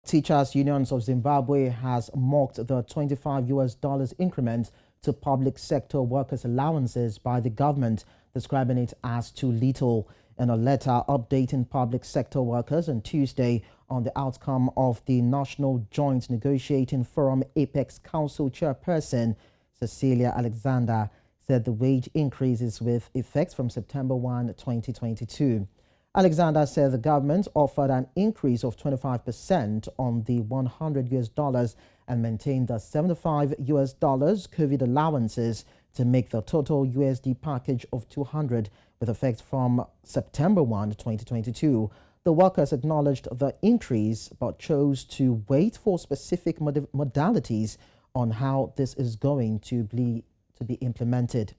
Teachers Unions of Zimbabwe has mocked the $25 increment to public sector workers' allowances by the government, describing it as too little. In a letter updating public sector workers on Tuesday on the outcome of the National Joint Negotiating Forum Apex Council chairperson, Cecilia Alexander, said the wage increase is with effect from September 1, 2022. Alexander said the government offered an increase of 25% on the $100 and maintained the $75 COVID allowances to make the total USD package of $200 with effect from September 1, 2022. The workers acknowledged the increase but chose to wait for specific modalities on how this is going to be implemented.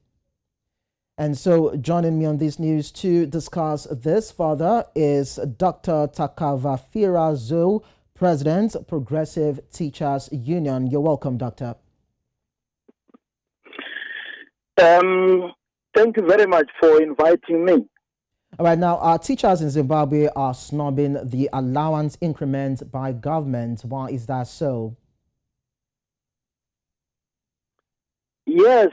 And so joining me on this news to discuss this further is Dr. Takavafira Zhou, President, Progressive Teachers Union. You're welcome, Doctor. Thank you very much for inviting me. All right, now our teachers in Zimbabwe are snubbing the allowance increment by government. Why is that so? Yes,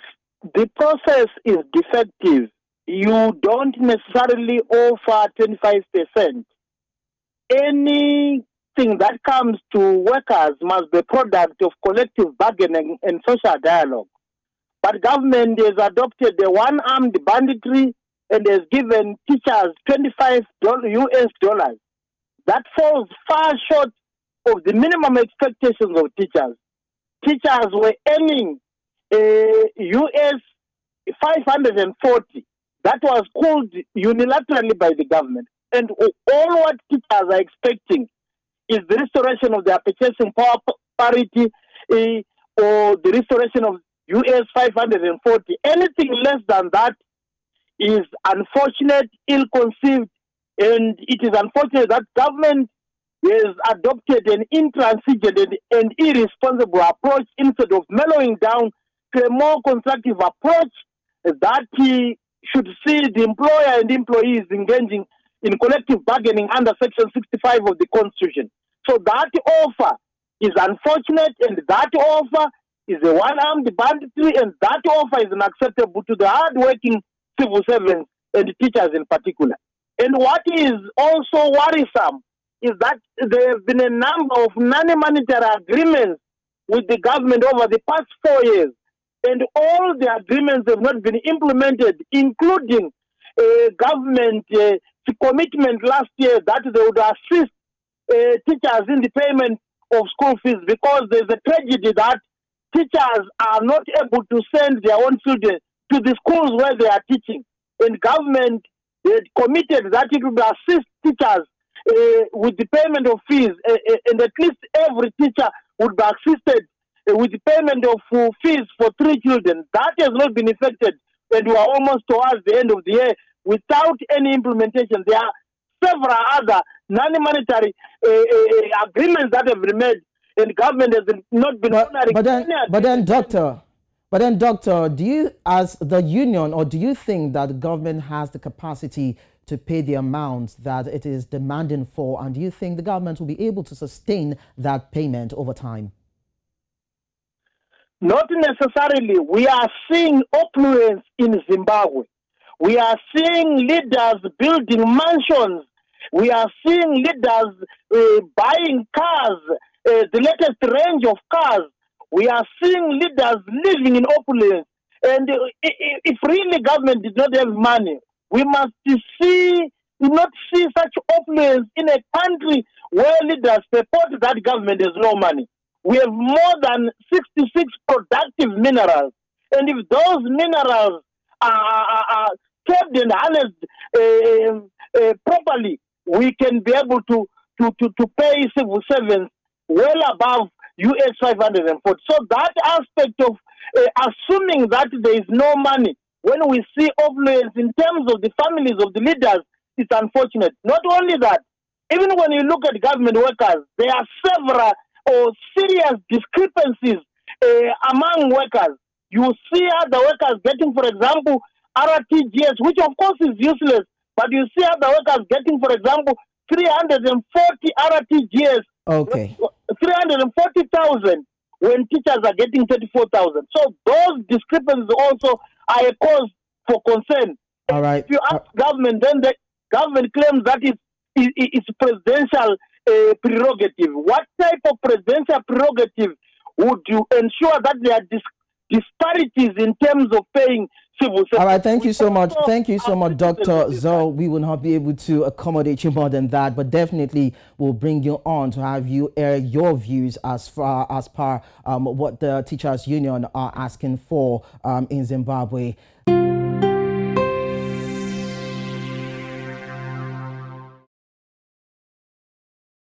the process is defective. You don't necessarily offer 25%. Anything that comes to workers must be a product of collective bargaining and social dialogue. But government has adopted the one-armed banditry and has given teachers $25 US. That falls far short of the minimum expectations of teachers. Teachers were earning US 540. That was called unilaterally by the government. And all what teachers are expecting is the restoration of their purchasing power parity or the restoration of US 540. Anything less than that is unfortunate, ill-conceived, and it is unfortunate that government has adopted an intransigent and irresponsible approach instead of mellowing down to a more constructive approach that should see the employer and employees engaging in collective bargaining under Section 65 of the Constitution. So that offer is unfortunate, and that offer is a one-armed banditry, and that offer is unacceptable to the hard-working civil servants and teachers in particular. And what is also worrisome is that there have been a number of non-monetary agreements with the government over the past 4 years, and all the agreements have not been implemented, including government commitment last year that they would assist teachers in the payment of school fees, because there's a tragedy that teachers are not able to send their own children to the schools where they are teaching. And government committed that it would assist teachers with the payment of fees, and at least every teacher would be assisted with the payment of fees for 3 children. That has not been effected, and we are almost towards the end of the year without any implementation. There are several other non-monetary agreements that have been made, and government has not been honoring. But then, Doctor, do you, as the union, or do you think that the government has the capacity to pay the amount that it is demanding for, and do you think the government will be able to sustain that payment over time? Not necessarily. We are seeing opulence in Zimbabwe. We are seeing leaders building mansions. We are seeing leaders buying cars, the latest range of cars. We are seeing leaders living in opulence. And if really government did not have money, we must not see such opulence in a country where leaders support that government has no money. We have more than 66 productive minerals. And if those minerals are kept and harnessed properly, we can be able to pay civil servants well above US 540. So that aspect of assuming that there is no money when we see opulence in terms of the families of the leaders, it's unfortunate. Not only that, even when you look at government workers, there are several or serious discrepancies among workers. You see other workers getting, for example, RTGS, which of course is useless, but you see other workers getting, for example, 340 RTGS. Okay. 240,000 when teachers are getting 34,000. So those discrepancies also are a cause for concern. All right. If you ask government, then the government claims that it's presidential prerogative. What type of presidential prerogative would you ensure that there are disparities in terms of paying civil service? All right, thank you so much. Thank you so much, Dr. Zhou. We will not be able to accommodate you more than that, but definitely we'll bring you on to have you air your views as far as what the teachers union are asking for in Zimbabwe.